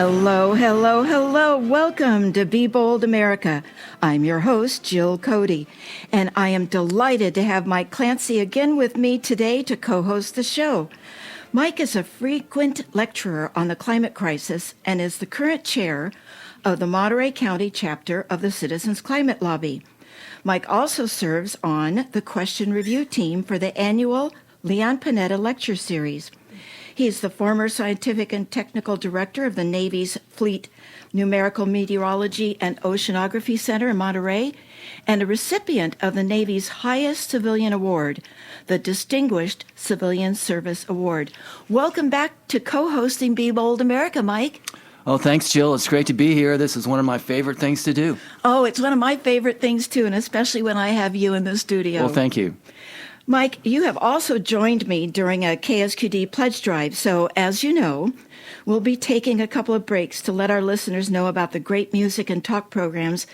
Hello, hello, hello. Welcome to Be Bold America. I'm your host, Jill Cody, and I am delighted to have Mike Clancy again with me today to co-host the show. Mike is a frequent lecturer on the climate crisis and is the current chair of the Monterey County chapter of the Citizens Climate Lobby. Mike also serves on the question review team for the annual Leon Panetta Lecture Series. He's the former scientific and technical director of the Navy's Fleet Numerical Meteorology and Oceanography Center in Monterey, and a recipient of the Navy's highest civilian award, the Distinguished Civilian Service Award. Welcome back to co-hosting Be Bold America, Mike. Oh, thanks, Jill. It's great to be here. This is one of my favorite things to do. Oh, it's one of my favorite things, too, and especially when I have you in the studio. Well, thank you. Mike, you have also joined me during a KSQD pledge drive, so as you know, we'll be taking a couple of breaks to let our listeners know about the great music and talk programs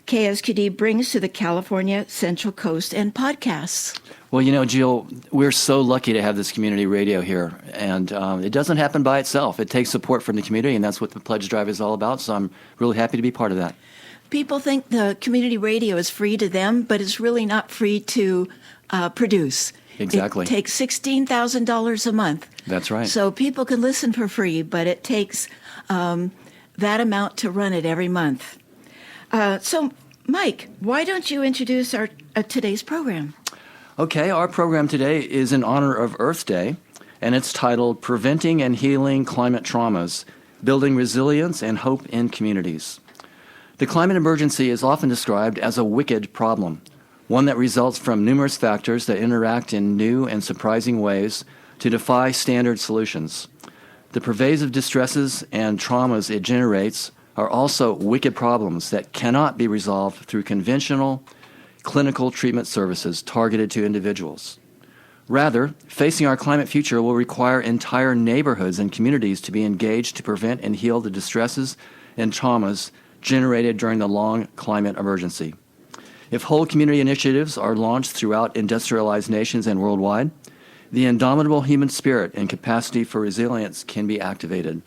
KSQD brings to the California Central Coast and podcasts. Well, you know, Jill, we're so lucky to have this community radio here, and it doesn't happen by itself. It takes support from the community, and that's what the pledge drive is all about, so I'm really happy to be part of that. People think the community radio is free to them, but it's really not free to produce. Exactly. It takes $16,000 a month. That's right. So people can listen for free, but it takes that amount to run it every month. So, Mike, why don't you introduce our today's program? Okay, our program today is in honor of Earth Day, and it's titled Preventing and Healing Climate Traumas, Building Resilience and Hope in Communities. The climate emergency is often described as a wicked problem, one that results from numerous factors that interact in new and surprising ways to defy standard solutions. The pervasive distresses and traumas it generates are also wicked problems that cannot be resolved through conventional clinical treatment services targeted to individuals. Rather, facing our climate future will require entire neighborhoods and communities to be engaged to prevent and heal the distresses and traumas generated during the long climate emergency. If whole community initiatives are launched throughout industrialized nations and worldwide, the indomitable human spirit and capacity for resilience can be activated.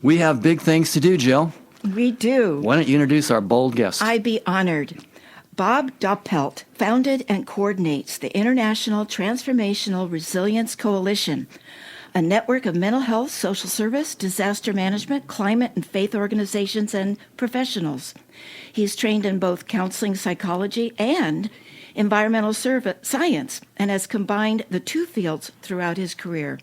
We have big things to do, Jill. We do. Why don't you introduce our bold guest? I'd be honored. Bob Doppelt founded and coordinates the International Transformational Resilience Coalition, a network of mental health, social service, disaster management, climate, and faith organizations and professionals. He's trained in both counseling psychology and environmental science and has combined the two fields throughout his career.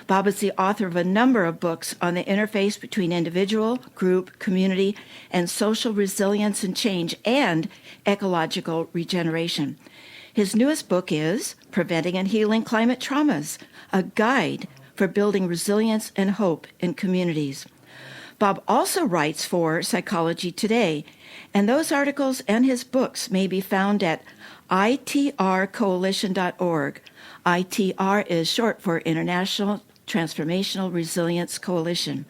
Bob is the author of a number of books on the interface between individual, group, community, and social resilience and change and ecological regeneration. His newest book is Preventing and Healing Climate Traumas, a guide for building resilience and hope in communities. Bob also writes for Psychology Today, and those articles and his books may be found at itrcoalition.org. ITR is short for International Transformational Resilience Coalition.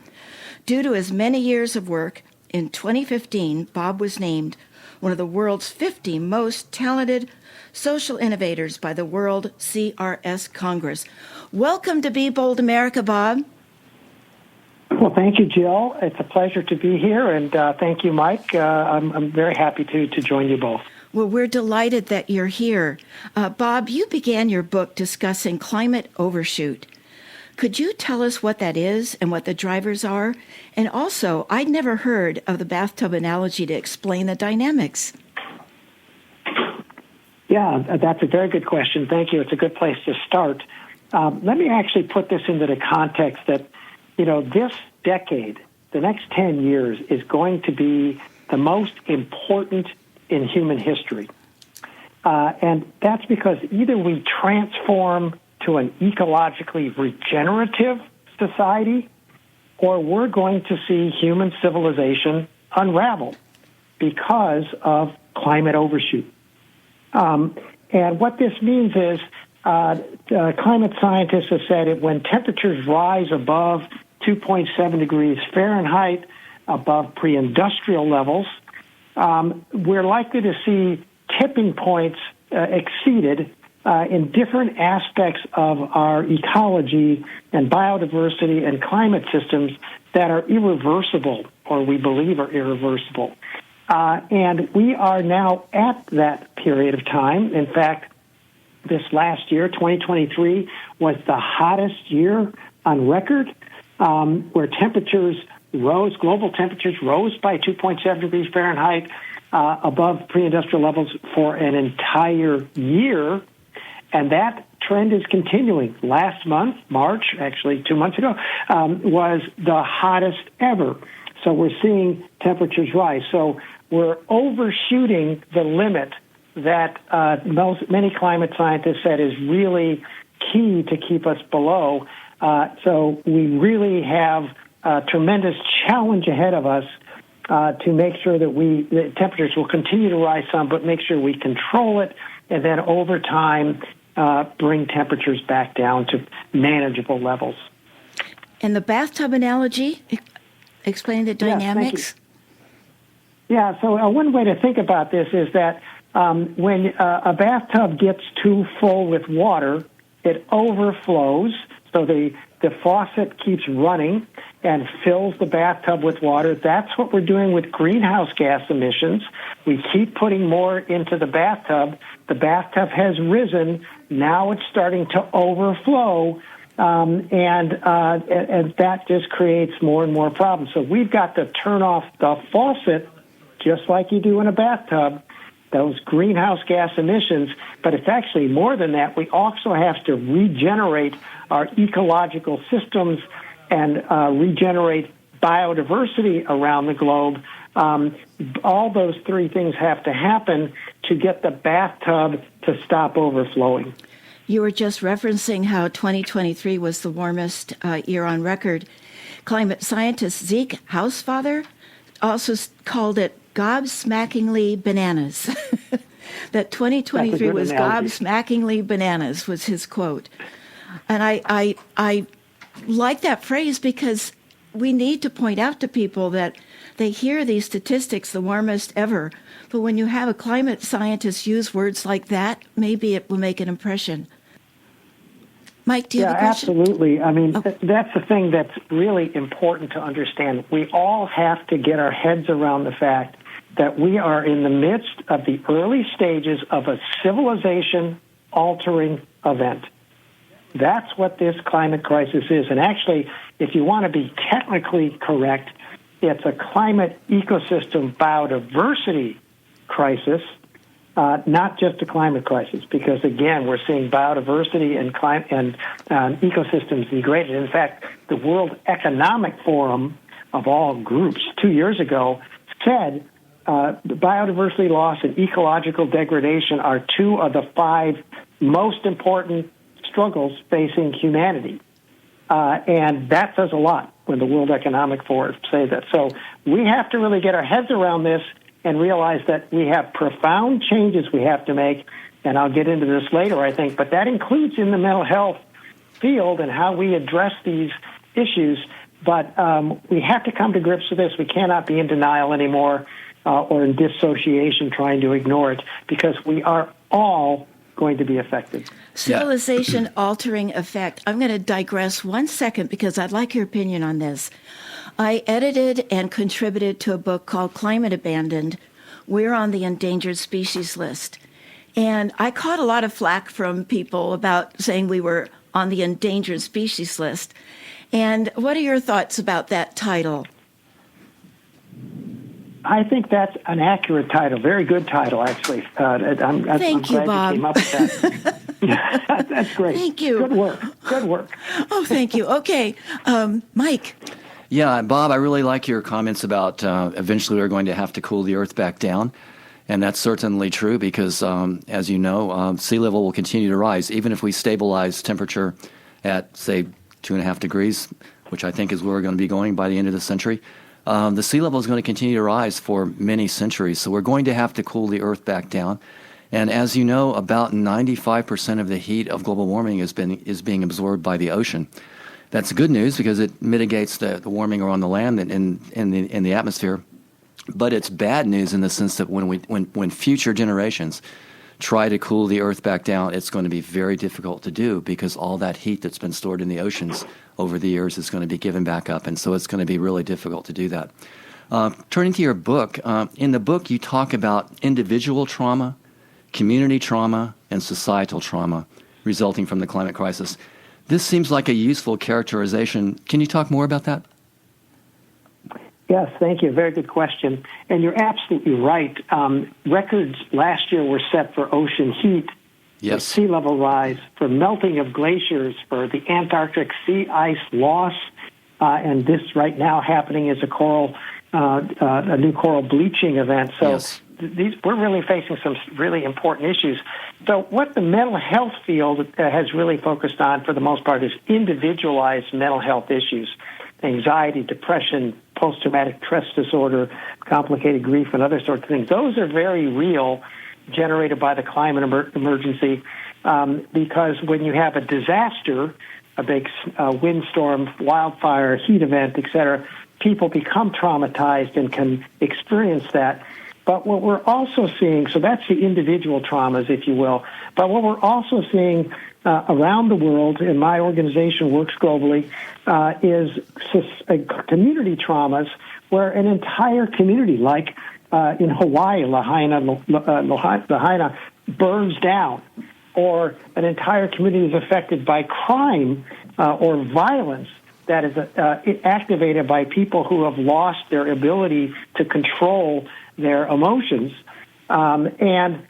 Due to his many years of work, in 2015, Bob was named one of the world's 50 most talented social innovators by the World CRS Congress. Welcome to Be Bold America, Bob. Well, thank you, Jill. It's a pleasure to be here, and thank you, Mike. I'm very happy to join you both. Well, we're delighted that you're here. Bob, you began your book discussing climate overshoot. Could you tell us what that is and what the drivers are? And also, I'd never heard of the bathtub analogy to explain the dynamics. Yeah, that's a very good question. Thank you. It's a good place to start. Let me actually put this into the context that, this decade, the next 10 years, is going to be the most important in human history. And that's because either we transform to an ecologically regenerative society, or we're going to see human civilization unravel because of climate overshoot. And what this means is climate scientists have said that when temperatures rise above 2.7 degrees Fahrenheit, above pre-industrial levels, we're likely to see tipping points exceeded in different aspects of our ecology and biodiversity and climate systems that are irreversible, or we believe are irreversible. And we are now at that period of time. In fact, this last year, 2023, was the hottest year on record, where temperatures rose, global temperatures rose by 2.7 degrees Fahrenheit above pre-industrial levels for an entire year. And that trend is continuing. Last month, March, actually 2 months ago, was the hottest ever. So we're seeing temperatures rise. So we're overshooting the limit that many climate scientists said is really key to keep us below. So we really have a tremendous challenge ahead of us to make sure that the temperatures will continue to rise some, but make sure we control it, and then over time bring temperatures back down to manageable levels. And the bathtub analogy, explain the dynamics. Yeah, so one way to think about this is that when a bathtub gets too full with water, it overflows. So the faucet keeps running and fills the bathtub with water. That's what we're doing with greenhouse gas emissions. We keep putting more into the bathtub. The bathtub has risen. Now it's starting to overflow, and that just creates more and more problems. So we've got to turn off the faucet, just like you do in a bathtub, those greenhouse gas emissions, but it's actually more than that. We also have to regenerate our ecological systems and regenerate biodiversity around the globe. All those three things have to happen to get the bathtub to stop overflowing. You were just referencing how 2023 was the warmest year on record. Climate scientist Zeke Housefather also called it gobsmackingly bananas. That 2023 was gobsmackingly bananas was his quote. And I like that phrase because we need to point out to people that they hear these statistics, the warmest ever, but when you have a climate scientist use words like that, maybe it will make an impression. Mike, do you have a question? Yeah, absolutely. I mean, that's the thing that's really important to understand. We all have to get our heads around the fact that we are in the midst of the early stages of a civilization-altering event. That's what this climate crisis is. And actually, if you want to be technically correct, it's a climate ecosystem biodiversity crisis, not just a climate crisis, because, again, we're seeing biodiversity and ecosystems degraded. In fact, the World Economic Forum of all groups 2 years ago said biodiversity loss and ecological degradation are two of the 5 most important struggles facing humanity. And that says a lot when the World Economic Forum say that. So we have to really get our heads around this and realize that we have profound changes we have to make, and I'll get into this later, I think, but that includes in the mental health field and how we address these issues. But we have to come to grips with this. We cannot be in denial anymore or in dissociation trying to ignore it, because we are all going to be affected. Civilization-altering effect. I'm going to digress 1 second because I'd like your opinion on this. I edited and contributed to a book called Climate Abandoned. We're on the endangered species list. And I caught a lot of flack from people about saying we were on the endangered species list. And what are your thoughts about that title? I think that's an accurate title. Very good title, actually. I'm glad you came up with that. That's great. Thank you. Good work. Good work. Oh, thank you. Okay. Mike. Yeah, Bob, I really like your comments about eventually we're going to have to cool the Earth back down. And that's certainly true because, as you know, sea level will continue to rise. Even if we stabilize temperature at, say, 2.5 degrees, which I think is where we're going to be going by the end of the century, the sea level is going to continue to rise for many centuries. So we're going to have to cool the Earth back down. And as you know, about 95% of the heat of global warming is being absorbed by the ocean. That's good news because it mitigates the warming around the land and in the atmosphere. But it's bad news in the sense that when future generations try to cool the Earth back down, it's going to be very difficult to do because all that heat that's been stored in the oceans over the years is going to be given back up. And so it's going to be really difficult to do that. Turning to your book, in the book you talk about individual trauma, community trauma, and societal trauma resulting from the climate crisis. This seems like a useful characterization. Can you talk more about that? Yes, thank you. Very good question. And you're absolutely right. Records last year were set for ocean heat, Yes. for sea level rise, for melting of glaciers, for the Antarctic sea ice loss, and this right now happening is a new coral bleaching event. So Yes. we're really facing some really important issues. So what the mental health field has really focused on for the most part is individualized mental health issues, anxiety, depression, post-traumatic stress disorder, complicated grief, and other sorts of things. Those are very real, generated by the climate emergency, because when you have a disaster, a big windstorm, wildfire, heat event, et cetera, people become traumatized and can experience that. But what we're also seeing, so that's the individual traumas, if you will, but what we're also seeing around the world, and my organization works globally, is community traumas where an entire community, like in Hawaii, Lahaina burns down, or an entire community is affected by crime or violence that is activated by people who have lost their ability to control their emotions. And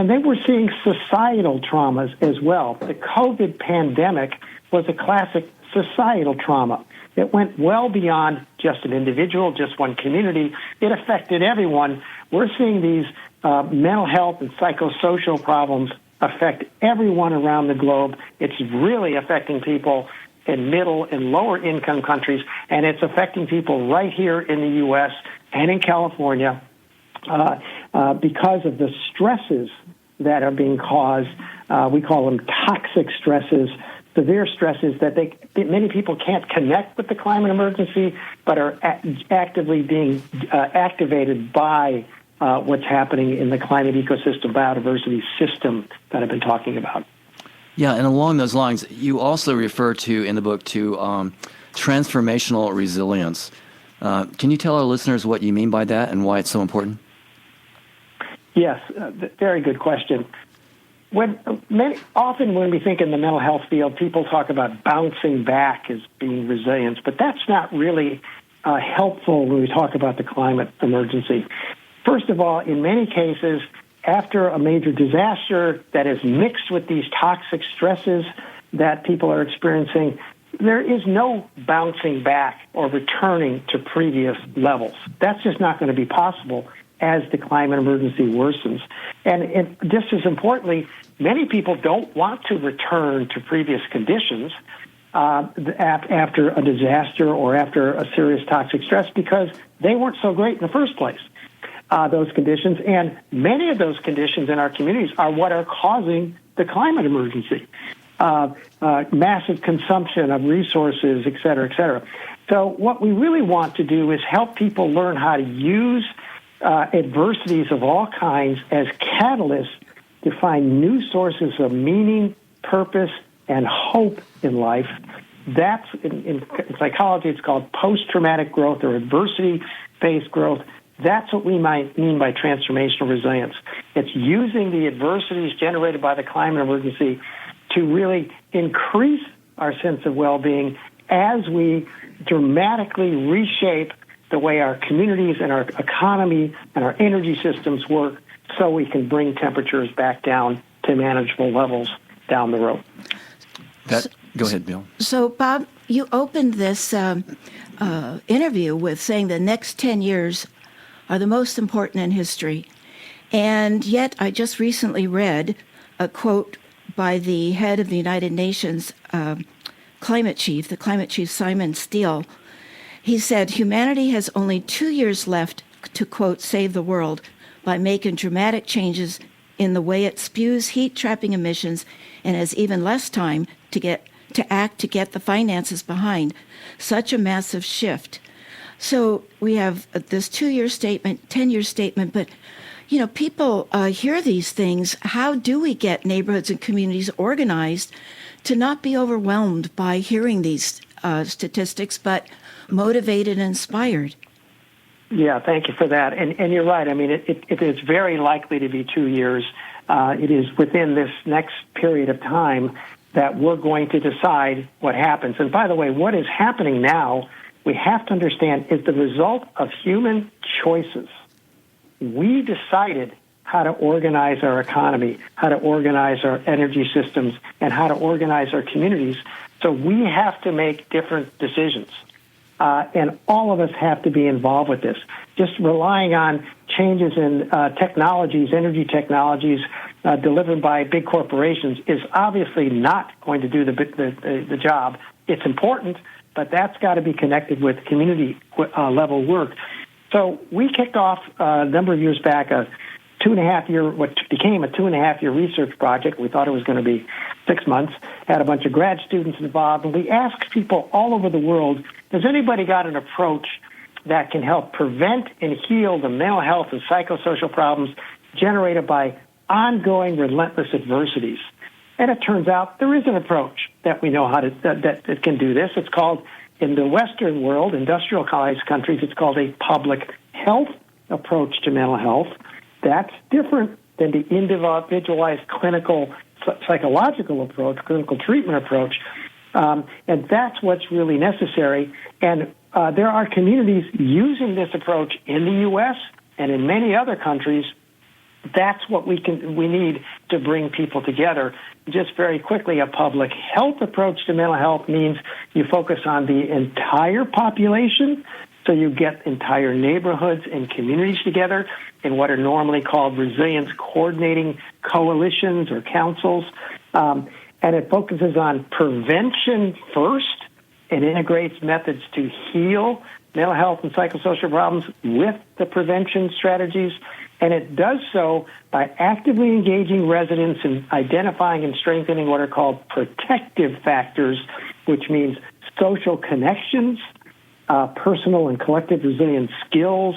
then we're seeing societal traumas as well. The COVID pandemic was a classic societal trauma. It went well beyond just an individual, just one community. It affected everyone. We're seeing these mental health and psychosocial problems affect everyone around the globe. It's really affecting people in middle and lower income countries, and it's affecting people right here in the U.S. and in California because of the stresses that are being caused. We call them toxic stresses, severe stresses that many people can't connect with the climate emergency, but are actively being activated by what's happening in the climate ecosystem biodiversity system that I've been talking about. Yeah, and along those lines, you also refer to, in the book, to transformational resilience. Can you tell our listeners what you mean by that and why it's so important? Yes, very good question. Often when we think in the mental health field, people talk about bouncing back as being resilient, but that's not really helpful when we talk about the climate emergency. First of all, in many cases, after a major disaster that is mixed with these toxic stresses that people are experiencing, there is no bouncing back or returning to previous levels. That's just not going to be possible as the climate emergency worsens. And just as importantly, many people don't want to return to previous conditions after a disaster or after a serious toxic stress because they weren't so great in the first place. Those conditions, and many of those conditions in our communities are what are causing the climate emergency. Massive consumption of resources, et cetera, et cetera. So what we really want to do is help people learn how to use adversities of all kinds as catalysts to find new sources of meaning, purpose, and hope in life. That's, in psychology, it's called post-traumatic growth or adversity-based growth. That's what we might mean by transformational resilience. It's using the adversities generated by the climate emergency to really increase our sense of well-being as we dramatically reshape the way our communities and our economy and our energy systems work so we can bring temperatures back down to manageable levels down the road. Go ahead, Bill. So, Bob, you opened this interview with saying the next 10 years are the most important in history. And yet I just recently read a quote by the head of the United Nations climate chief, the climate chief Simon Steele. He said, humanity has only 2 years left to, quote, save the world by making dramatic changes in the way it spews heat-trapping emissions and has even less time to act to get the finances behind such a massive shift. So we have this 2-year statement, 10-year statement, but People hear these things. How do we get neighborhoods and communities organized to not be overwhelmed by hearing these statistics, but motivated and inspired? Yeah, thank you for that. And you're right. I mean, it is very likely to be 2 years. It is within this next period of time that we're going to decide what happens. And by the way, what is happening now, we have to understand, is the result of human choices. We decided how to organize our economy, how to organize our energy systems, and how to organize our communities. So we have to make different decisions. And all of us have to be involved with this. Just relying on changes in technologies, energy technologies delivered by big corporations is obviously not going to do the job. It's important, but that's got to be connected with community level work. So we kicked off a number of years back a 2.5-year, what became a 2.5-year research project. We thought it was going to be 6 months. Had a bunch of grad students involved, and we asked people all over the world, has anybody got an approach that can help prevent and heal the mental health and psychosocial problems generated by ongoing relentless adversities? And it turns out there is an approach that we know how to that can do this. It's called, in the Western world, industrialized countries, it's called a public health approach to mental health. That's different than the individualized clinical psychological approach, clinical treatment approach. And that's what's really necessary. And there are communities using this approach in the U.S. and in many other countries. That's what we need to bring people together. Just very quickly, a public health approach to mental health means you focus on the entire population, so you get entire neighborhoods and communities together in what are normally called resilience coordinating coalitions or councils. And it focuses on prevention first and integrates methods to heal mental health and psychosocial problems with the prevention strategies. And it does so by actively engaging residents in identifying and strengthening what are called protective factors, which means social connections, personal and collective resilience skills,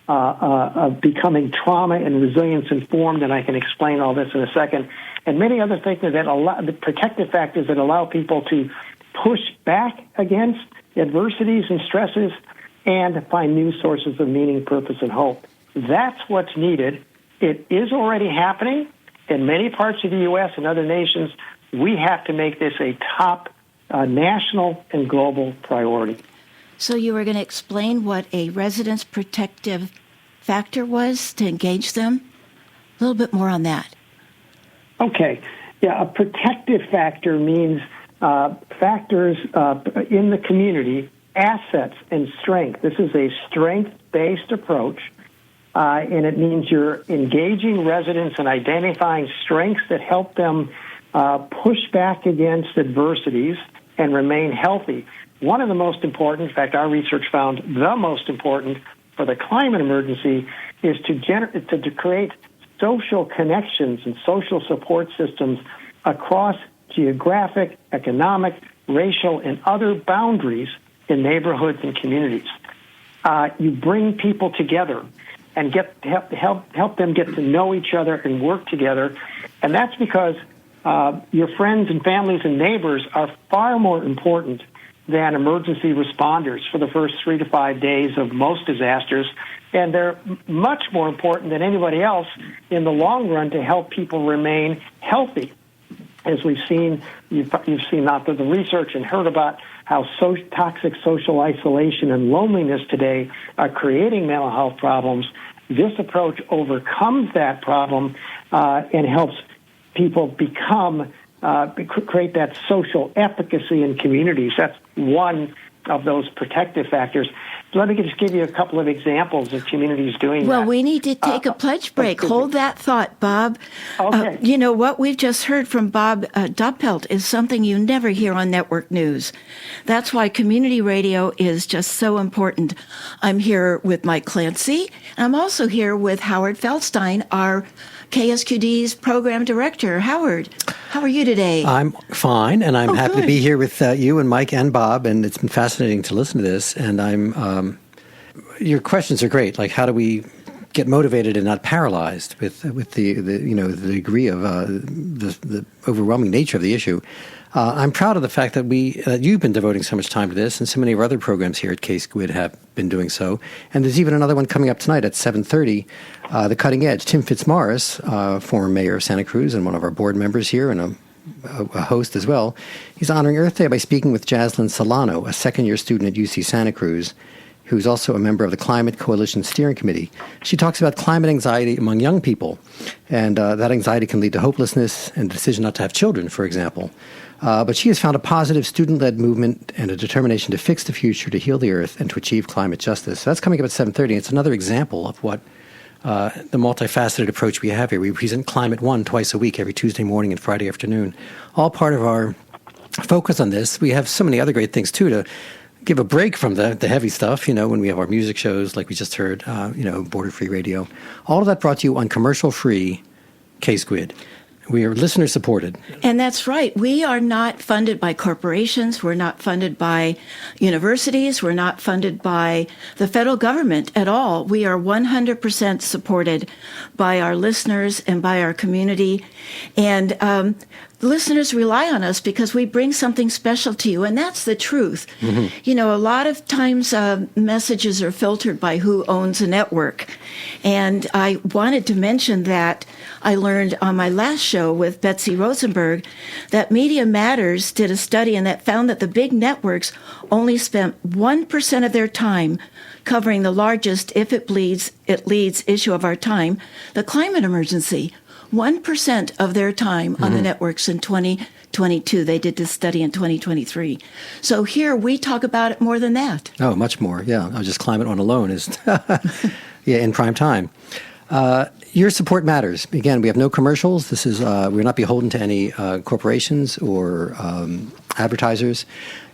of becoming trauma and resilience informed, and I can explain all this in a second, and many other things that allow the protective factors that allow people to push back against adversities and stresses and find new sources of meaning, purpose, and hope. That's what's needed. It is already happening in many parts of the U.S. and other nations. We have to make this a top national and global priority. So you were going to explain what a resident's protective factor was to engage them? A little bit more on that. Okay. Yeah, a protective factor means factors in the community, assets and strength. This is a strength-based approach, and it means you're engaging residents and identifying strengths that help them push back against adversities and remain healthy. One of the most important, in fact, our research found the most important for the climate emergency is to create social connections and social support systems across geographic, economic, racial, and other boundaries in neighborhoods and communities. You bring people together and help them get to know each other and work together, and that's because your friends and families and neighbors are far more important than emergency responders for the first 3 to 5 days of most disasters, and they're much more important than anybody else in the long run to help people remain healthy. As we've seen, you've seen out there the research and heard about how toxic social isolation and loneliness today are creating mental health problems. This approach overcomes that problem and helps people create that social efficacy in communities. That's one of those protective factors. Let me just give you a couple of examples of communities doing that. Well, we need to take a pledge break. Hold that thought, Bob. Okay. What we've just heard from Bob Doppelt is something you never hear on network news. That's why community radio is just so important. I'm here with Mike Clancy. I'm also here with Howard Feldstein, our KSQD's program director. Howard, how are you today? I'm fine, and I'm happy to be here with you and Mike and Bob, and it's been fascinating to listen to this. And your questions are great. Like, how do we get motivated and not paralyzed with the the degree of the overwhelming nature of the issue. I'm proud of the fact that you've been devoting so much time to this, and so many of our other programs here at K-Squid have been doing so. And there's even another one coming up tonight at 7:30, The Cutting Edge. Tim Fitzmaurice, former mayor of Santa Cruz and one of our board members here and a host as well, he's honoring Earth Day by speaking with Jaslyn Solano, a second-year student at UC Santa Cruz, who's also a member of the Climate Coalition Steering Committee. She talks about climate anxiety among young people, and that anxiety can lead to hopelessness and the decision not to have children, for example. But she has found a positive student-led movement and a determination to fix the future, to heal the earth, and to achieve climate justice. So that's coming up at 7:30. It's another example of what the multifaceted approach we have here. We present Climate One twice a week, every Tuesday morning and Friday afternoon. All part of our focus on this. We have so many other great things, too, to give a break from the heavy stuff, when we have our music shows like we just heard, Border-Free Radio. All of that brought to you on commercial-free K-Squid. We are listener-supported. And that's right. We are not funded by corporations. We're not funded by universities. We're not funded by the federal government at all. We are 100% supported by our listeners and by our community. And listeners rely on us because we bring something special to you, and that's the truth. Mm-hmm. A lot of times messages are filtered by who owns a network. And I wanted to mention that I learned on my last show with Betsy Rosenberg that Media Matters did a study and that found that the big networks only spent 1% of their time covering the largest, if it leads issue of our time, the climate emergency. 1% of their time on the networks in 2022. They did this study in 2023. So here we talk about it more than that. Oh, much more. Yeah. Just Climate One alone is in prime time. Your support matters. Again, we have no commercials. This is we're not beholden to any corporations or advertisers.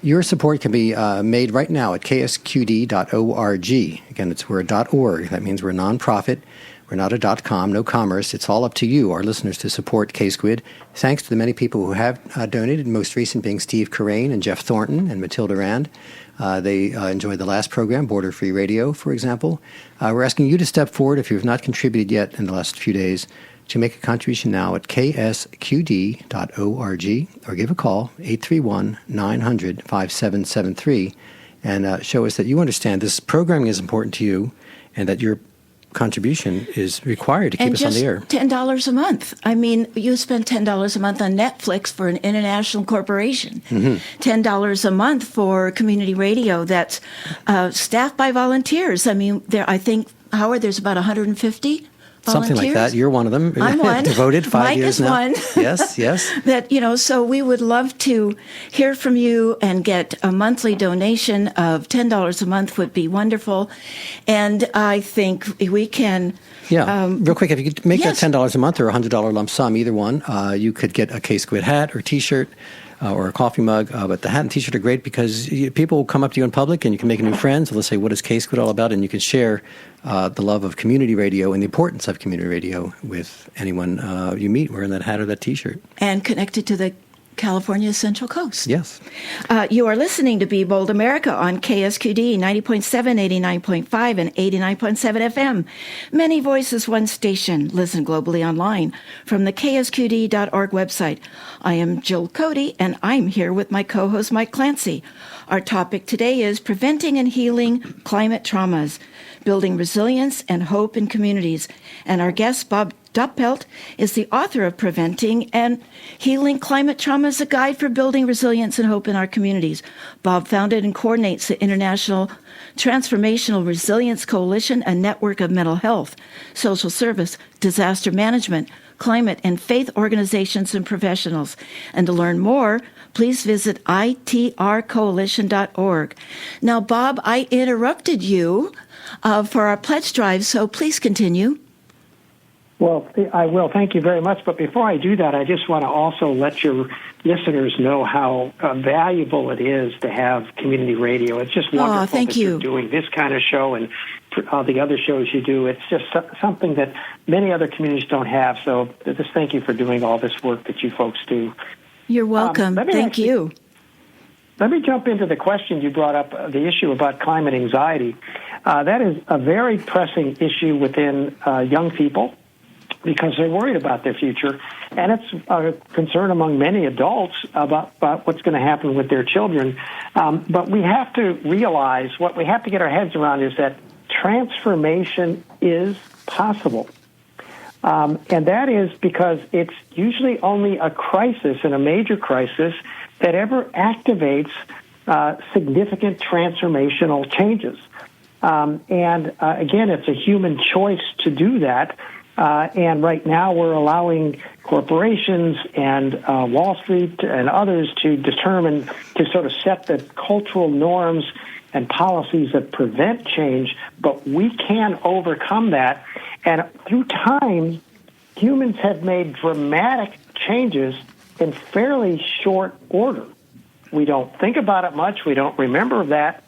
Your support can be made right now at ksqd.org. Again, we're a .org. That means we're a nonprofit. We're not a .com, no commerce. It's all up to you, our listeners, to support K-Squid. Thanks to the many people who have donated, most recent being Steve Carrain and Jeff Thornton and Matilda Rand. They enjoyed the last program, Border-Free Radio, for example. We're asking you to step forward if you have not contributed yet in the last few days to make a contribution now at ksqd.org or give a call, 831-900-5773, and show us that you understand this programming is important to you and that your contribution is required to keep us on the air. $10 a month. I mean, you spend $10 a month on Netflix for an international corporation. Mm-hmm. $10 a month for community radio that's staffed by volunteers. I mean, I think, Howard, there's about 150 something like that. You're one of them. I'm one. Devoted 5 Mike years is now. one. Yes. That, so we would love to hear from you and get a monthly donation of $10 a month would be wonderful. And I think we can... real quick, if you could make that $10 a month or a $100 lump sum, either one, you could get a K-Squid hat or T-shirt or a coffee mug. But the hat and T-shirt are great because people will come up to you in public and you can make new friends. They'll say, what is K-Squid all about? And you can share the love of community radio and the importance of community radio with anyone you meet wearing that hat or that T-shirt. And connected to the California Central Coast. Yes. You are listening to Be Bold America on KSQD 90.7, 89.5, and 89.7 FM. Many voices, one station. Listen globally online from the ksqd.org website. I am Jill Cody, and I'm here with my co-host Mike Clancy. Our topic today is preventing and healing climate traumas, building resilience and hope in communities. And our guest, Bob Doppelt, is the author of Preventing and Healing Climate Traumas, a guide for building resilience and hope in our communities. Bob founded and coordinates the International Transformational Resilience Coalition, a network of mental health, social service, disaster management, climate, and faith organizations and professionals. And to learn more, please visit itrcoalition.org. Now, Bob, I interrupted you for our pledge drive, so please continue. Well, I will. Thank you very much. But before I do that, I just want to also let your listeners know how valuable it is to have community radio. It's just wonderful that you're doing this kind of show and the other shows you do. It's just something that many other communities don't have. So just thank you for doing all this work that you folks do. You're welcome. Thank you. let me jump into the question you brought up, the issue about climate anxiety. That is a very pressing issue within young people because they're worried about their future. And it's a concern among many adults about what's going to happen with their children. But we have to realize, what we have to get our heads around is that transformation is possible. And that is because it's usually only a crisis, and a major crisis, that ever activates significant transformational changes. Again, it's a human choice to do that. And right now we're allowing corporations and Wall Street and others to determine, to sort of set the cultural norms and policies that prevent change, but we can overcome that. And through time, humans have made dramatic changes in fairly short order. We don't think about it much. We don't remember that.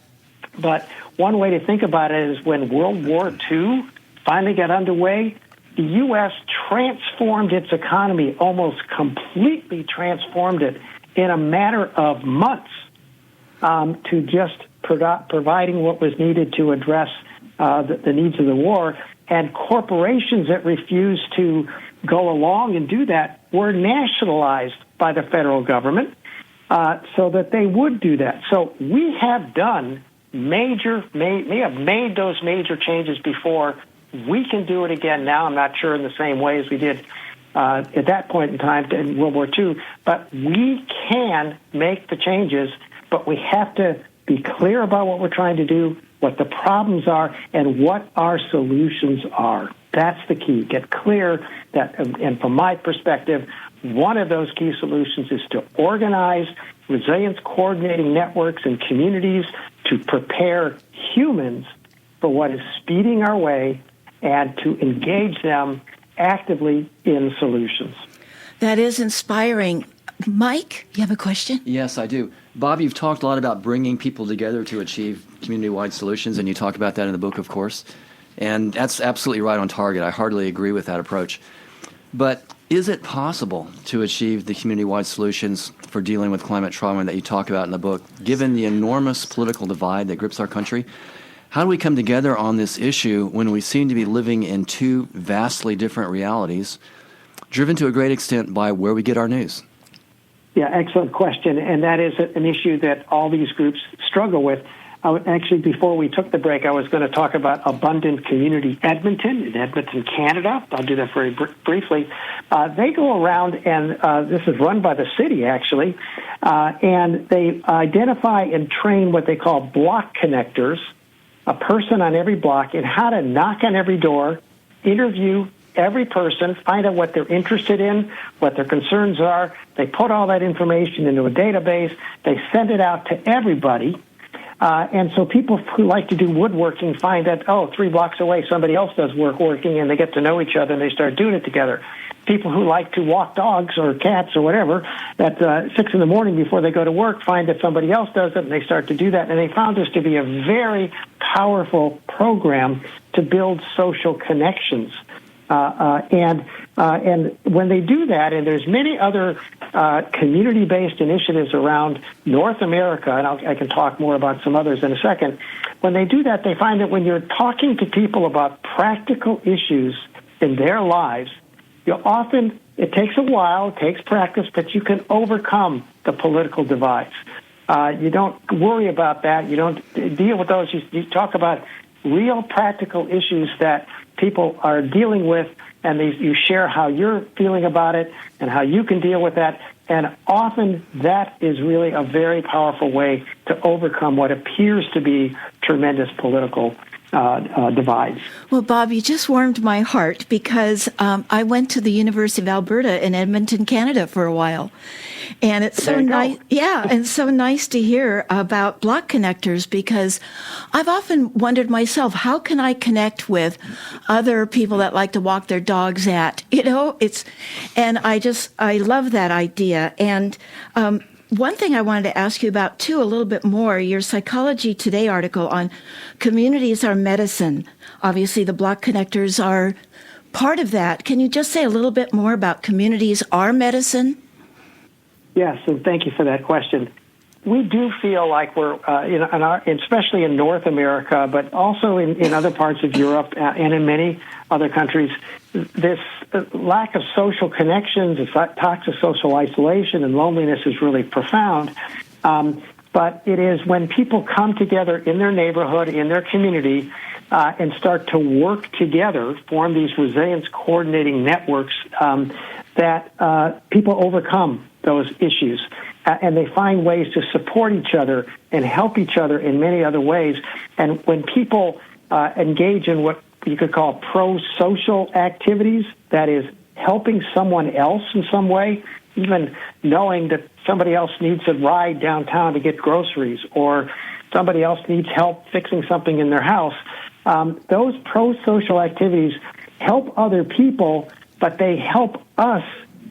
But one way to think about it is when World War II finally got underway, the U.S. transformed its economy, almost completely transformed it in a matter of months to just providing what was needed to address the needs of the war. And corporations that refused to go along and do that were nationalized by the federal government so that they would do that. So we have done we have made those major changes before. We can do it again now. I'm not sure in the same way as we did at that point in time in World War II, but we can make the changes, but we have to be clear about what we're trying to do, what the problems are, and what our solutions are. That's the key. Get clear that, and from my perspective, one of those key solutions is to organize resilience coordinating networks and communities to prepare humans for what is speeding our way and to engage them actively in solutions. That is inspiring. Mike, you have a question? Yes, I do. Bob, you've talked a lot about bringing people together to achieve community-wide solutions, and you talk about that in the book, of course. And that's absolutely right on target. I heartily agree with that approach. But is it possible to achieve the community-wide solutions for dealing with climate trauma that you talk about in the book, given the enormous political divide that grips our country? How do we come together on this issue when we seem to be living in two vastly different realities, driven to a great extent by where we get our news? Yeah, excellent question. And that is an issue that all these groups struggle with. Actually, before we took the break, I was going to talk about Abundant Community Edmonton in Edmonton, Canada. I'll do that very briefly. They go around, and this is run by the city, actually, and they identify and train what they call block connectors, a person on every block, in how to knock on every door, interview every person, find out what they're interested in, what their concerns are. They put all that information into a database. They send it out to everybody. And so people who like to do woodworking find that, 3 blocks away, somebody else does woodworking, and they get to know each other, and they start doing it together. People who like to walk dogs or cats or whatever at 6 in the morning before they go to work find that somebody else does it, and they start to do that. And they found this to be a very powerful program to build social connections. And when they do that, and there's many other community-based initiatives around North America, and I can talk more about some others in a second, when they do that, they find that when you're talking to people about practical issues in their lives, it takes a while, it takes practice, but you can overcome the political divides. You don't worry about that. You don't deal with those. You talk about real practical issues that people are dealing with, and you share how you're feeling about it and how you can deal with that. And often that is really a very powerful way to overcome what appears to be tremendous political divides. Well, Bob, you just warmed my heart because I went to the University of Alberta in Edmonton, Canada for a while. And it's so nice. Yeah, and so nice to hear about block connectors because I've often wondered myself, how can I connect with other people that like to walk their dogs and I love that idea. And one thing I wanted to ask you about, too, a little bit more, your Psychology Today article on communities are medicine. Obviously, the block connectors are part of that. Can you just say a little bit more about communities are medicine? Yes, and thank you for that question. we do feel like we're, especially in North America, but also in other parts of Europe and in many other countries, this lack of social connections, this toxic social isolation and loneliness is really profound. But it is when people come together in their neighborhood, in their community, and start to work together, form these resilience coordinating networks, that people overcome those issues. And they find ways to support each other and help each other in many other ways. And when people engage in what you could call pro-social activities, that is helping someone else in some way, even knowing that somebody else needs a ride downtown to get groceries or somebody else needs help fixing something in their house, those pro-social activities help other people, but they help us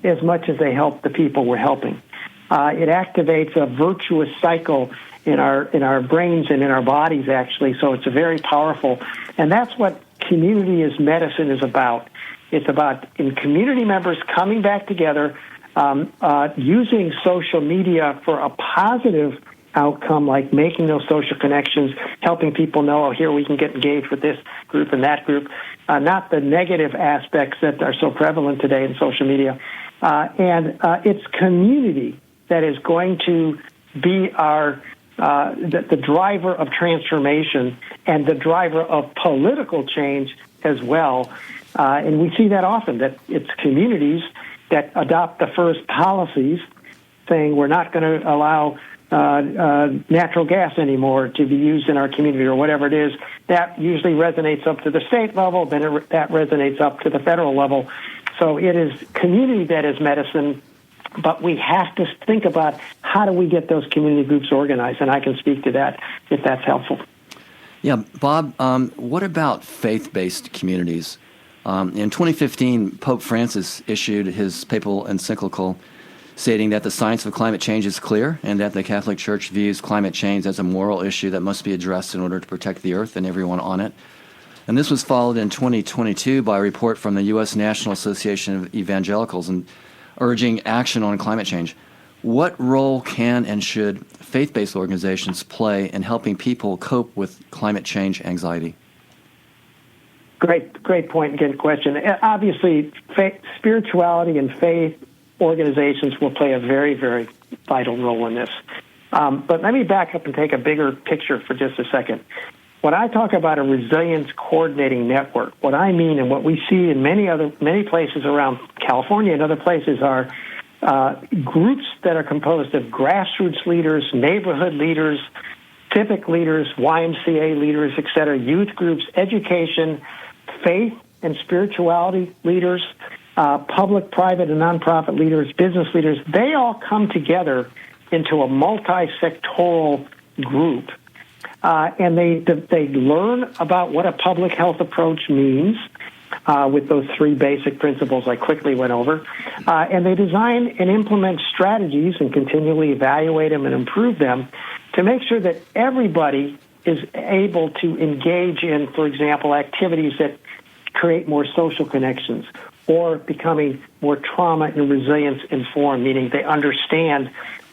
as much as they help the people we're helping. It activates a virtuous cycle in our brains and in our bodies, actually, so it's a very powerful. And that's what community as medicine is about. It's about in community members coming back together, using social media for a positive outcome, like making those social connections, helping people know, oh, here we can get engaged with this group and that group, not the negative aspects that are so prevalent today in social media. And it's community that is going to be the driver of transformation and the driver of political change as well. And we see that often, that it's communities that adopt the first policies saying we're not going to allow natural gas anymore to be used in our community or whatever it is. That usually resonates up to the state level, then that resonates up to the federal level. So it is community that is medicine, but we have to think about how do we get those community groups organized, and I can speak to that if that's helpful. Yeah, Bob, what about faith-based communities? In 2015, Pope Francis issued his papal encyclical stating that the science of climate change is clear and that the Catholic Church views climate change as a moral issue that must be addressed in order to protect the earth and everyone on it. And this was followed in 2022 by a report from the U.S. National Association of Evangelicals and urging action on climate change. What role can and should faith-based organizations play in helping people cope with climate change anxiety? Great point and good question. Obviously, spirituality and faith organizations will play a very, very vital role in this. But let me back up and take a bigger picture for just a second. When I talk about a resilience coordinating network, what I mean and what we see in many places around California and other places are groups that are composed of grassroots leaders, neighborhood leaders, civic leaders, YMCA leaders, et cetera, youth groups, education, faith and spirituality leaders, public, private, and nonprofit leaders, business leaders. They all come together into a multi-sectoral group. And they learn about what a public health approach means with those three basic principles I quickly went over. And they design and implement strategies and continually evaluate them and improve them to make sure that everybody is able to engage in, for example, activities that create more social connections or becoming more trauma and resilience informed, meaning they understand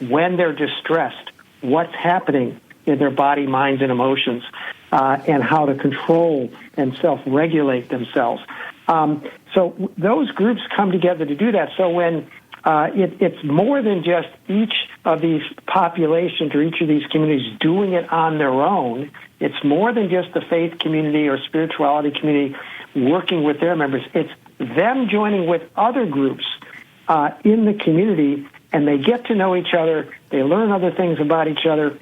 when they're distressed, what's happening in their body, minds, and emotions, and how to control and self-regulate themselves. So those groups come together to do that. So when it's more than just each of these populations or each of these communities doing it on their own, it's more than just the faith community or spirituality community working with their members. It's them joining with other groups in the community, and they get to know each other, they learn other things about each other,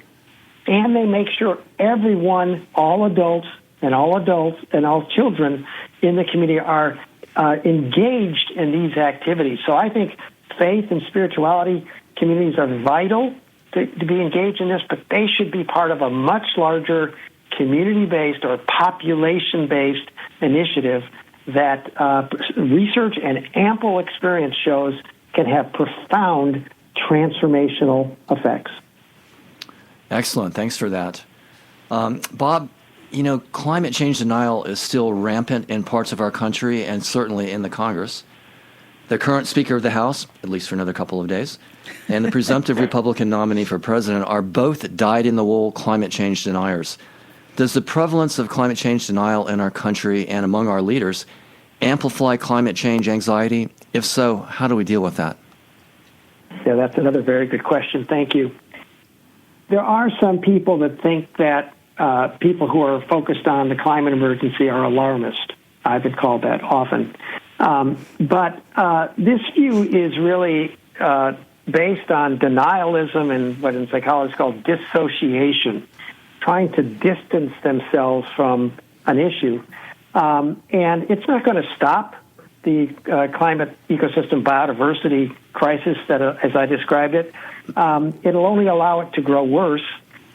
and they make sure everyone, all adults and all children in the community are engaged in these activities. So I think faith and spirituality communities are vital to be engaged in this, but they should be part of a much larger community-based or population-based initiative that research and ample experience shows can have profound transformational effects. Excellent. Thanks for that. Bob, climate change denial is still rampant in parts of our country and certainly in the Congress. The current Speaker of the House, at least for another couple of days, and the presumptive Republican nominee for president are both dyed-in-the-wool climate change deniers. Does the prevalence of climate change denial in our country and among our leaders amplify climate change anxiety? If so, how do we deal with that? Yeah, that's another very good question. Thank you. There are some people that think that people who are focused on the climate emergency are alarmist. I've been called that often. But this view is really based on denialism and what in psychology is called dissociation, trying to distance themselves from an issue. And it's not going to stop the climate ecosystem biodiversity crisis that, as I described it. It'll only allow it to grow worse.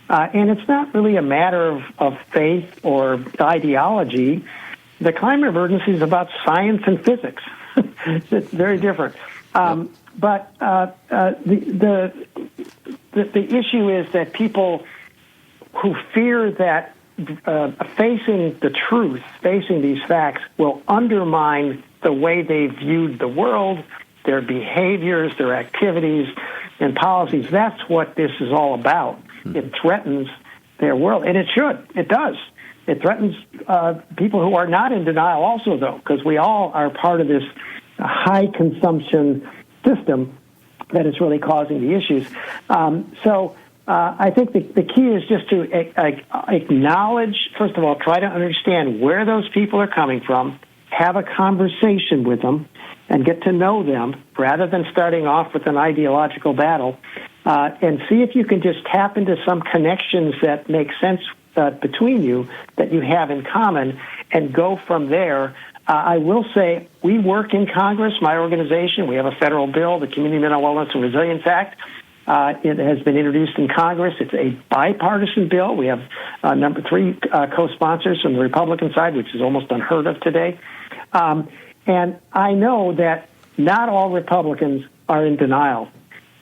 And it's not really a matter of faith or ideology. The climate emergency is about science and physics. It's very different. But the issue is that people who fear that facing the truth, facing these facts, will undermine the way they viewed the world, their behaviors, their activities, and policies. That's what this is all about. It threatens their world, and it should. It does. It threatens people who are not in denial also, though, because we all are part of this high-consumption system that is really causing the issues. So I think the key is just to acknowledge, first of all, try to understand where those people are coming from, have a conversation with them, and get to know them rather than starting off with an ideological battle, and see if you can just tap into some connections that make sense between you, that you have in common, and go from there. I will say we work in Congress, my organization. We have a federal bill, the Community Mental Wellness and Resilience Act. It has been introduced in Congress. It's a bipartisan bill. We have number 3 co-sponsors from the Republican side, which is almost unheard of today. And I know that not all Republicans are in denial,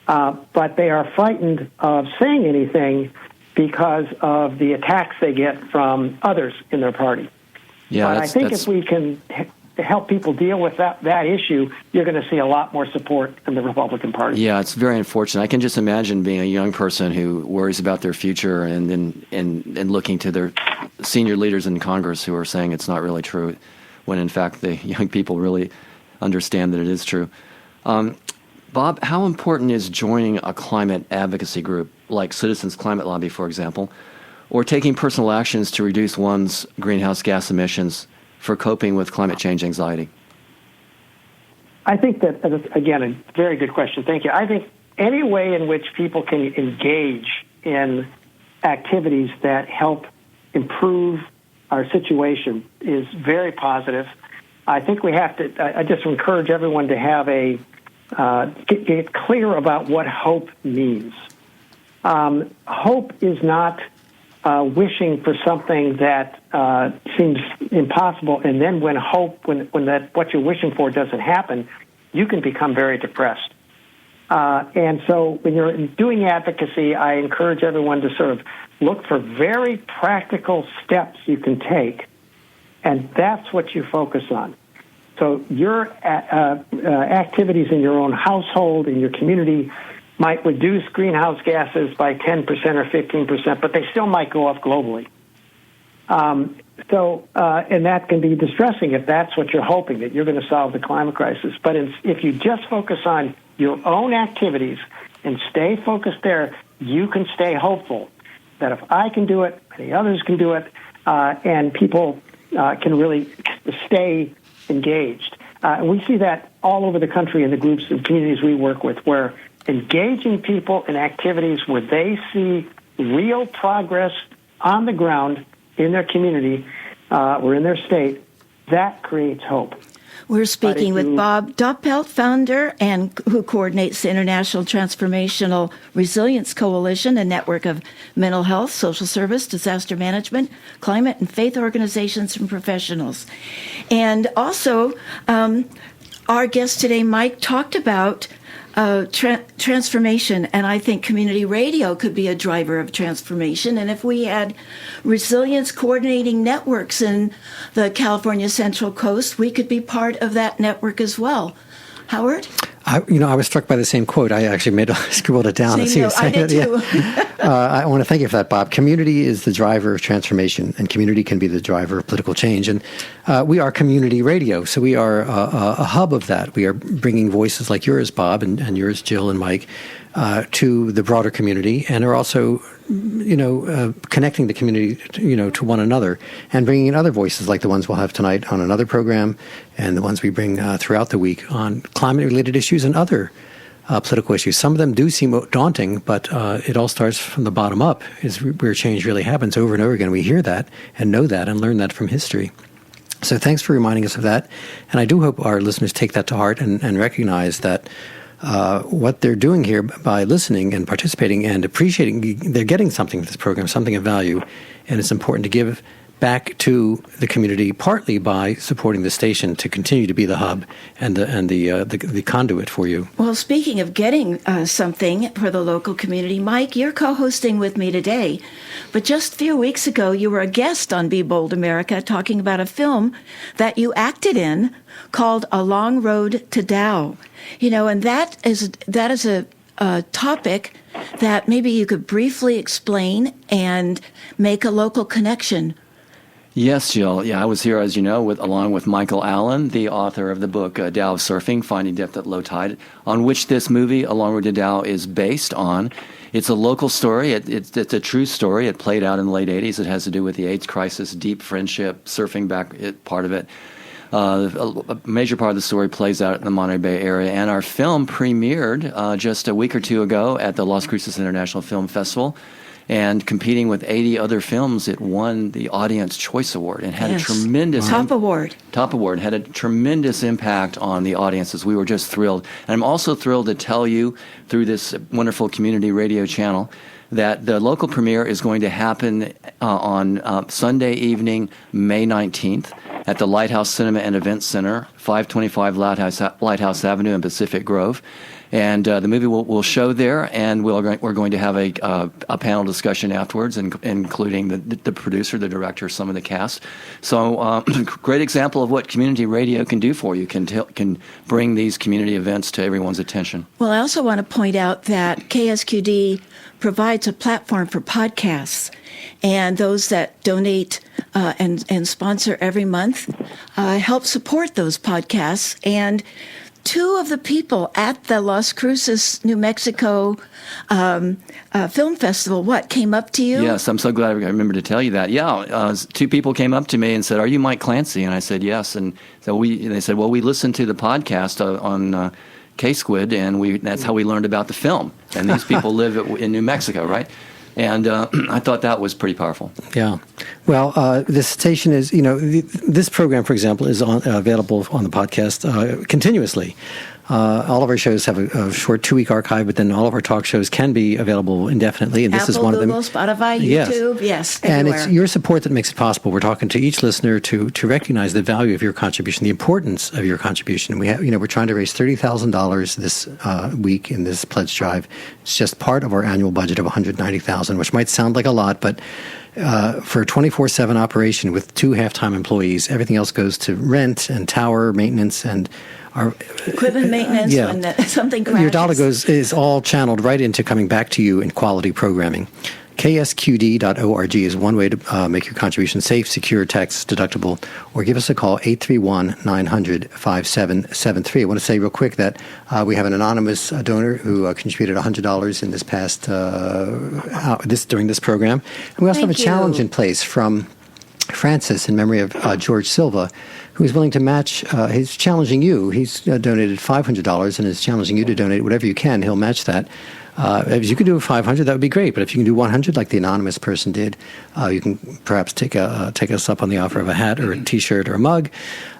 but they are frightened of saying anything because of the attacks they get from others in their party. Yeah, but I think if we can help people deal with that issue, you're going to see a lot more support in the Republican Party. Yeah, it's very unfortunate. I can just imagine being a young person who worries about their future and looking to their senior leaders in Congress who are saying it's not really true, when in fact the young people really understand that it is true. Bob, how important is joining a climate advocacy group like Citizens Climate Lobby, for example, or taking personal actions to reduce one's greenhouse gas emissions for coping with climate change anxiety? I think that, again, a very good question. Thank you. I think any way in which people can engage in activities that help improve our situation is very positive. I think we have to, I just encourage everyone to have get clear about what hope means. Hope is not wishing for something that seems impossible, and then when what you're wishing for doesn't happen, you can become very depressed. And so when you're doing advocacy, I encourage everyone to sort of look for very practical steps you can take, and that's what you focus on. So your activities in your own household, in your community, might reduce greenhouse gases by 10% or 15%, but they still might go up globally. And that can be distressing if that's what you're hoping, that you're going to solve the climate crisis. But if you just focus on your own activities and stay focused there, you can stay hopeful that if I can do it, many others can do it, and people can really stay engaged. And we see that all over the country in the groups and communities we work with, where engaging people in activities where they see real progress on the ground in their community or in their state, that creates hope. We're speaking with Bob Doppelt, founder and who coordinates the International Transformational Resilience Coalition, a network of mental health, social service, disaster management, climate, and faith organizations and professionals. And also, our guest today, Mike, talked about transformation, and I think community radio could be a driver of transformation. And if we had resilience coordinating networks in the California Central Coast, we could be part of that network as well. Howard? I was struck by the same quote. I actually scribbled it down. Same note. I did too. I want to thank you for that, Bob. Community is the driver of transformation, and community can be the driver of political change. And we are community radio, so we are a hub of that. We are bringing voices like yours, Bob, and yours, Jill and Mike, to the broader community, and are also connecting the community, to one another, and bringing in other voices like the ones we'll have tonight on another program, and the ones we bring throughout the week on climate-related issues and other political issues. Some of them do seem daunting, but it all starts from the bottom up, is where change really happens over and over again. We hear that and know that and learn that from history. So thanks for reminding us of that, and I do hope our listeners take that to heart and recognize that what they're doing here by listening and participating and appreciating, they're getting something from this program, something of value, and it's important to give back to the community, partly by supporting the station to continue to be the hub and the conduit for you. Well, speaking of getting something for the local community, Mike, you're co-hosting with me today, but just a few weeks ago, you were a guest on Be Bold America talking about a film that you acted in called A Long Road to Tao. And that is a topic that maybe you could briefly explain and make a local connection. Yes, Jill. Yeah, I was here, as you know, along with Michael Allen, the author of the book Tao of Surfing, Finding Depth at Low Tide, on which this movie, A Long Road to Tao, is based on. It's a local story. It's a true story. It played out in the late 80s. It has to do with the AIDS crisis, deep friendship, surfing part of it. A major part of the story plays out in the Monterey Bay area, and our film premiered just a week or two ago at the Las Cruces International Film Festival. And competing with 80 other films, it won the Audience Choice Award and had a tremendous Top award, had a tremendous impact on the audiences. We were just thrilled. And I'm also thrilled to tell you through this wonderful community radio channel that the local premiere is going to happen on Sunday evening, May 19th, at the Lighthouse Cinema and Events Center, 525 Lighthouse Avenue in Pacific Grove. And the movie will show there, and we're going to have a panel discussion afterwards, including the producer, the director, some of the cast. So, great example of what community radio can do for you, can bring these community events to everyone's attention. Well, I also want to point out that KSQD provides a platform for podcasts, and those that donate and sponsor every month help support those podcasts. And two of the people at the Las Cruces, New Mexico Film Festival, came up to you? Yes, I'm so glad I remembered to tell you that. Yeah, two people came up to me and said, "Are you Mike Clancy?" And I said, "Yes." And so they said, "Well, we listened to the podcast on K-Squid, and that's how we learned about the film." And these people live in New Mexico, right? And I thought that was pretty powerful. Yeah. Well, this station is, this program, for example, is available on the podcast continuously. All of our shows have a short 2-week archive, but then all of our talk shows can be available indefinitely. And this is one Google, of them. Spotify, YouTube, yes, and everywhere. it's your support that makes it possible. We're talking to each listener to recognize the value of your contribution, the importance of your contribution. We have, we're trying to raise $30,000 this week in this pledge drive. It's just part of our annual budget of $190,000, which might sound like a lot, but for a 24/7 operation with 2 half-time employees, everything else goes to rent and tower maintenance and our equipment maintenance when something crashes. Your dollar is all channeled right into coming back to you in quality programming. KSQD.org is one way to make your contribution safe, secure, tax deductible, or give us a call, 831-900-5773. I want to say real quick that we have an anonymous donor who contributed $100 in this past during this program. And we also have a challenge in place from Francis in memory of George Silva, who is willing to match. He's challenging you. He's donated $500 and is challenging you to donate whatever you can. He'll match that. If you could do $500, that would be great. But if you can do $100, like the anonymous person did, you can perhaps take us up on the offer of a hat or a T-shirt or a mug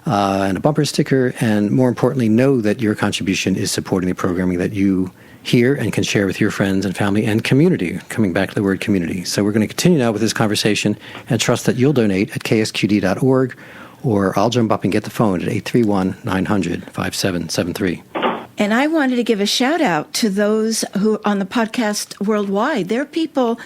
and a bumper sticker. And more importantly, know that your contribution is supporting the programming that you hear and can share with your friends and family and community. Coming back to the word community. So we're going to continue now with this conversation and trust that you'll donate at ksqd.org, or I'll jump up and get the phone at 831-900-5773. And I wanted to give a shout out to those who on the podcast worldwide. There are people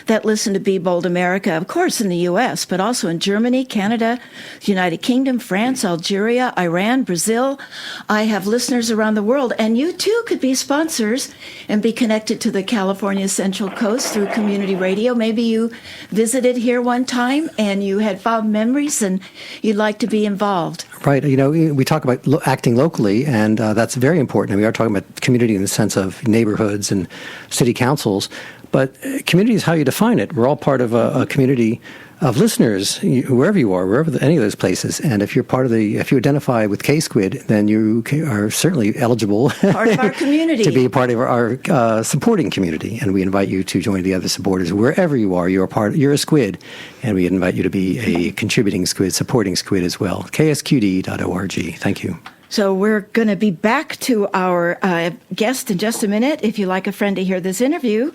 that listen to Be Bold America, of course, in the U.S., but also in Germany, Canada, the United Kingdom, France, Algeria, Iran, Brazil. I have listeners around the world, and you too could be sponsors and be connected to the California Central Coast through community radio. Maybe you visited here one time and you had fond memories and you'd like to be involved. Right. We talk about acting locally, and that's very important. And we are talking about community in the sense of neighborhoods and city councils. But community is how you define it. We're all part of a community of listeners, wherever you are, any of those places. And if you're if you identify with K-Squid, then you are certainly eligible part of our community. to be a part of our supporting community. And we invite you to join the other supporters wherever you are. You're a squid, and we invite you to be a contributing squid, supporting squid as well. ksqd.org. Thank you. So we're going to be back to our guest in just a minute. If you'd like a friend to hear this interview,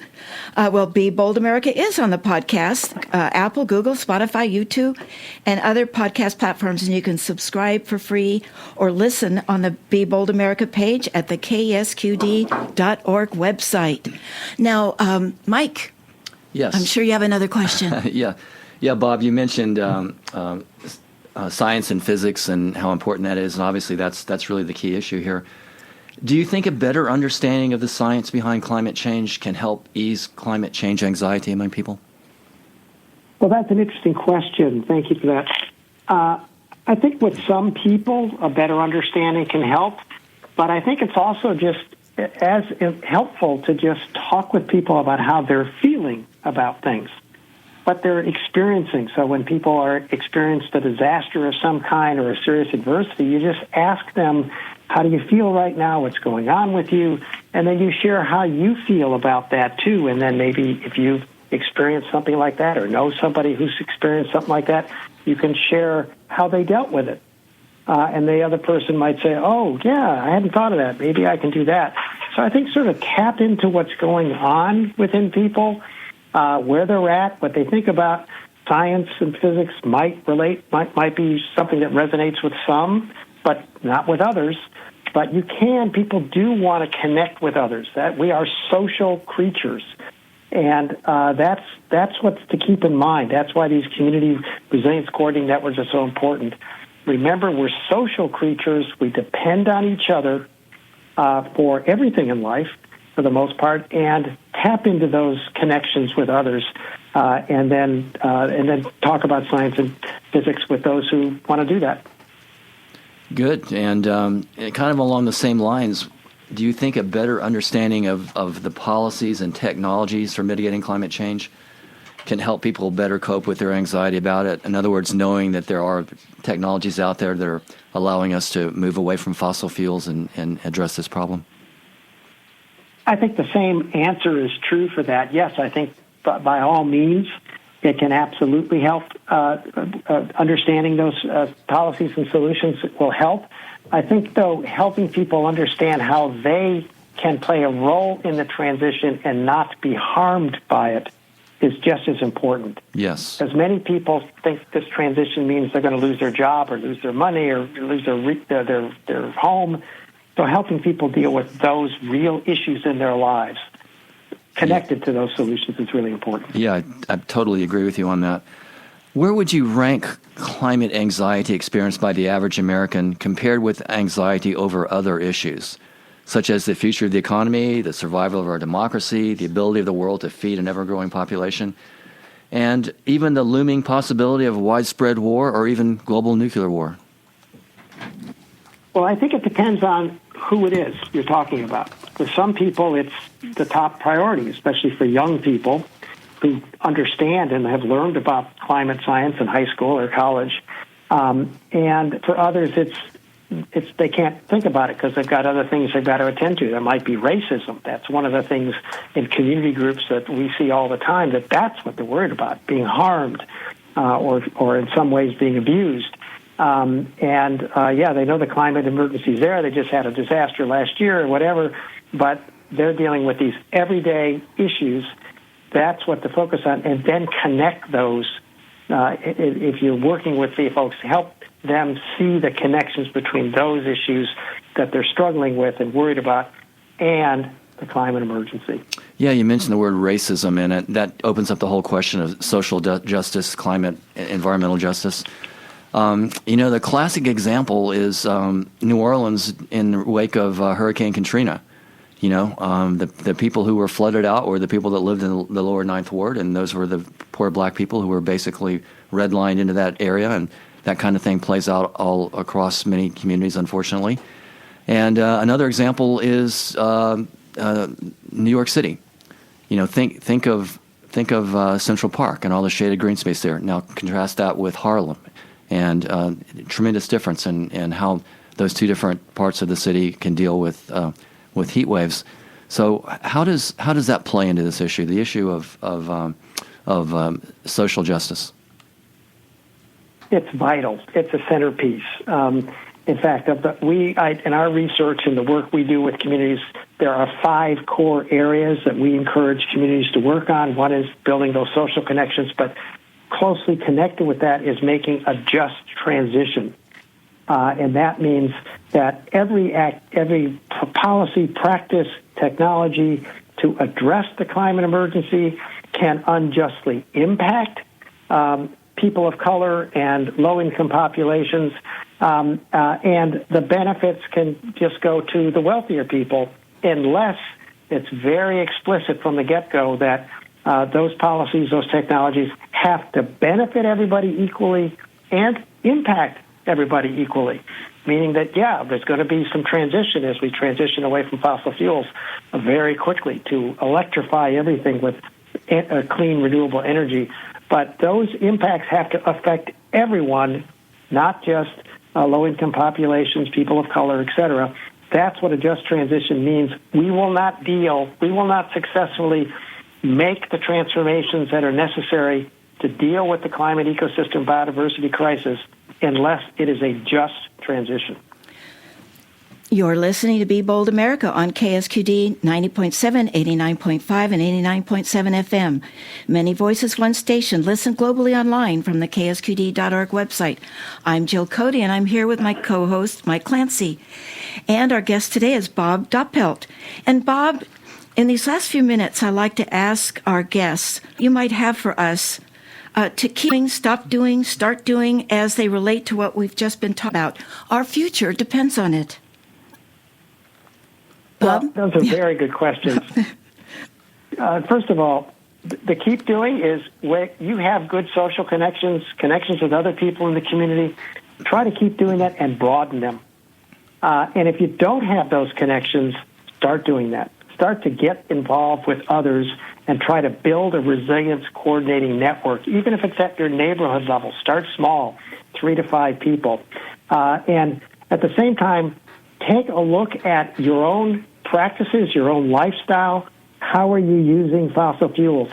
Be Bold America is on the podcast, Apple, Google, Spotify, YouTube, and other podcast platforms. And you can subscribe for free or listen on the Be Bold America page at the ksqd.org website. Now, Mike, Yes. I'm sure you have another question. Yeah, Bob, you mentioned science and physics and how important that is, and obviously that's really the key issue here. Do you think a better understanding of the science behind climate change can help ease climate change anxiety among people? Well, that's an interesting question. Thank you for that. I think with some people, a better understanding can help, but I think it's also just as helpful to just talk with people about how they're feeling about things, what they're experiencing. So when people are experienced a disaster of some kind or a serious adversity, you just ask them, how do you feel right now? What's going on with you? And then you share how you feel about that too. And then maybe if you've experienced something like that or know somebody who's experienced something like that, you can share how they dealt with it. And the other person might say, oh, yeah, I hadn't thought of that. Maybe I can do that. So I think sort of tap into what's going on within people, where they're at, what they think about science and physics might be something that resonates with some, but not with others. But people do want to connect with others. That we are social creatures, and that's what's to keep in mind. That's why these community resilience coordinating networks are so important. Remember, we're social creatures. We depend on each other for everything in life, for the most part, and tap into those connections with others, and then talk about science and physics with those who want to do that. Good. And kind of along the same lines, do you think a better understanding of the policies and technologies for mitigating climate change can help people better cope with their anxiety about it? In other words, knowing that there are technologies out there that are allowing us to move away from fossil fuels and address this problem? I think the same answer is true for that. Yes, I think by all means it can absolutely help. Understanding those policies and solutions will help. I think, though, helping people understand how they can play a role in the transition and not be harmed by it is just as important. Yes. As many people think this transition means they're going to lose their job or lose their money or lose their home. So helping people deal with those real issues in their lives connected to those solutions is really important. Yeah, I totally agree with you on that. Where would you rank climate anxiety experienced by the average American compared with anxiety over other issues, such as the future of the economy, the survival of our democracy, the ability of the world to feed an ever-growing population, and even the looming possibility of widespread war or even global nuclear war? Well, I think it depends on who it is you're talking about. For some people, it's the top priority, especially for young people who understand and have learned about climate science in high school or college. And for others, it's they can't think about it because they've got other things they've got to attend to. There might be racism. That's one of the things in community groups that we see all the time, that's what they're worried about, being harmed or in some ways being abused. They know the climate emergency is there. They just had a disaster last year or whatever, but they're dealing with these everyday issues. That's what to focus on, and then connect those. If you're working with the folks, help them see the connections between those issues that they're struggling with and worried about, and the climate emergency. Yeah, you mentioned the word racism, and that opens up the whole question of social justice, climate, environmental justice. The classic example is New Orleans in the wake of Hurricane Katrina. The people who were flooded out were the people that lived in the lower Ninth Ward, and those were the poor black people who were basically redlined into that area, and that kind of thing plays out all across many communities, unfortunately. And another example is New York City. Think of Central Park and all the shaded green space there. Now contrast that with Harlem, and tremendous difference in how those two different parts of the city can deal with heat waves. So how does that play into this issue, the issue of social justice? It's vital. It's a centerpiece. In fact, in our research and the work we do with communities, there are 5 core areas that we encourage communities to work on. One is building those social connections, but closely connected with that is making a just transition. And that means that every policy, practice, technology to address the climate emergency can unjustly impact people of color and low-income populations, and the benefits can just go to the wealthier people unless it's very explicit from the get-go that those policies, those technologies have to benefit everybody equally and impact everybody equally, meaning that, there's going to be some transition as we transition away from fossil fuels very quickly to electrify everything with clean, renewable energy. But those impacts have to affect everyone, not just low-income populations, people of color, et cetera. That's what a just transition means. We will not successfully make the transformations that are necessary to deal with the climate, ecosystem, biodiversity crisis unless it is a just transition. You're listening to Be Bold America on KSQD 90.7, 89.5, and 89.7 FM. Many voices, one station. Listen globally online from the ksqd.org website. I'm Jill Cody, and I'm here with my co-host, Mike Clancy. And our guest today is Bob Doppelt. And Bob, in these last few minutes, I'd like to ask our guests, you might have for us, to keep stop doing, start doing as they relate to what we've just been talking about. Our future depends on it. Well, those are very good questions. First of all, the keep doing is where you have good social connections with other people in the community. Try to keep doing that and broaden them. And if you don't have those connections, start doing that. Start to get involved with others and try to build a resilience coordinating network, even if it's at your neighborhood level. Start small, 3 to 5 people. And at the same time, take a look at your own practices, your own lifestyle. How are you using fossil fuels?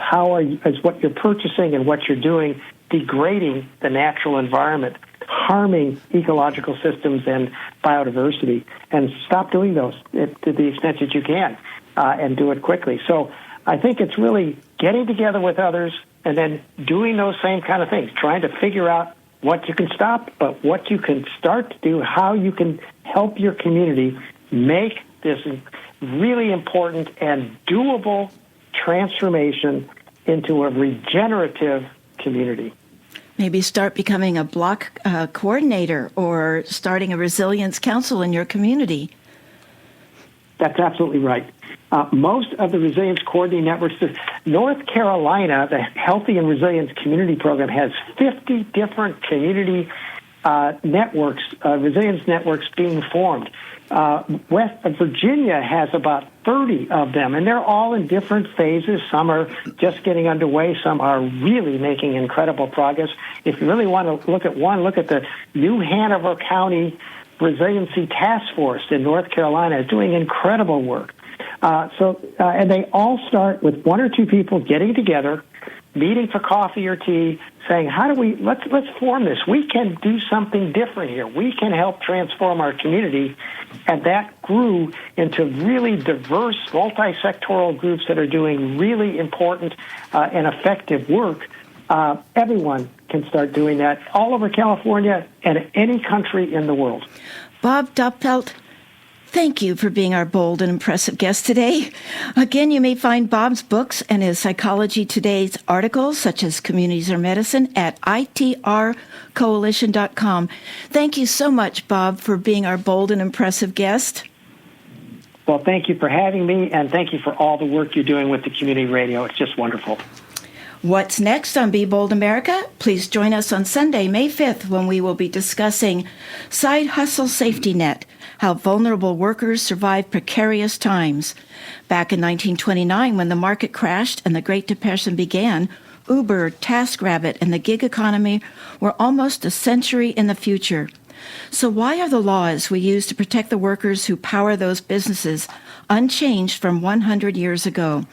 Is what you're purchasing and what you're doing degrading the natural environment, harming ecological systems and biodiversity? And stop doing those to the extent that you can, and do it quickly. So I think it's really getting together with others and then doing those same kind of things, trying to figure out what you can stop, but what you can start to do, how you can help your community make this really important and doable transformation into a regenerative community. Maybe start becoming a block coordinator or starting a resilience council in your community. That's absolutely right. Most of the resilience coordinating networks, North Carolina, the Healthy and Resilience Community Program, has 50 different community networks, resilience networks being formed. West Virginia has about 30 of them, and they're all in different phases. Some are just getting underway. Some are really making incredible progress. If you really want to look at one, look at the New Hanover County Resiliency Task Force in North Carolina, doing incredible work. And they all start with 1 or 2 people getting together, meeting for coffee or tea, saying, let's form this. We can do something different here. We can help transform our community. And that grew into really diverse, multi-sectoral groups that are doing really important and effective work. Everyone can start doing that all over California and any country in the world. Bob Doppelt, Thank you for being our bold and impressive guest today. Again, you may find Bob's books and his Psychology Today's articles, such as Communities or Medicine, at itrcoalition.com. Thank you so much, Bob, for being our bold and impressive guest. Well, thank you for having me, and thank you for all the work you're doing with the community radio. It's just wonderful. What's next on Be Bold America? Please join us on Sunday, May 5th, when we will be discussing Side Hustle Safety Net, how vulnerable workers survive precarious times. Back in 1929, when the market crashed and the Great Depression began, Uber, TaskRabbit, and the gig economy were almost a century in the future. So why are the laws we use to protect the workers who power those businesses unchanged from 100 years ago?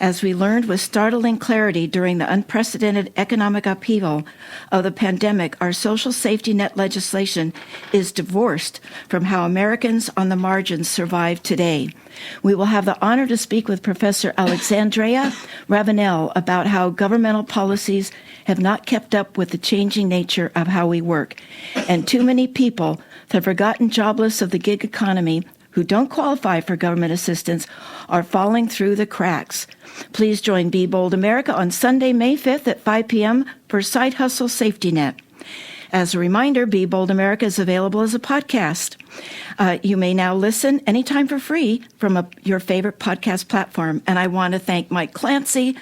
As we learned with startling clarity during the unprecedented economic upheaval of the pandemic, our social safety net legislation is divorced from how Americans on the margins survive today. We will have the honor to speak with Professor Alexandria Ravenel about how governmental policies have not kept up with the changing nature of how we work. And too many people, the forgotten jobless of the gig economy, who don't qualify for government assistance, are falling through the cracks. Please join Be Bold America on Sunday, May 5th at 5 p.m. for Side Hustle Safety Net. As a reminder, Be Bold America is available as a podcast. You may now listen anytime for free from your favorite podcast platform. And I want to thank Mike Clancy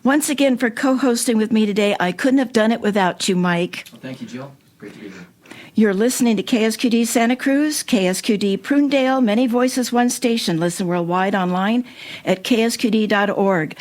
once again for co-hosting with me today. I couldn't have done it without you, Mike. Well, thank you, Jill. Great to be here. You're listening to KSQD Santa Cruz, KSQD Prunedale, Many Voices, One Station. Listen worldwide online at ksqd.org.